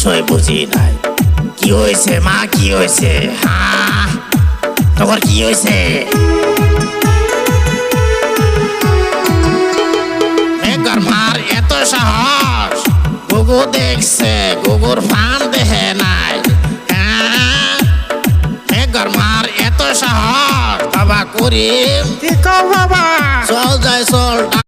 বিষয় বুঝি নাই। কি হয়েছে মা, কি হয়েছে? হ্যাঁ, তোমার কি হয়েছে? মেঘর মার এত সাহস, গুগু দেখছে, গুগুর ফান দেখে নাই। হ্যাঁ, মেঘর মার এত সাহস, বাবা করিম কি কও বাবা? চল যাই চল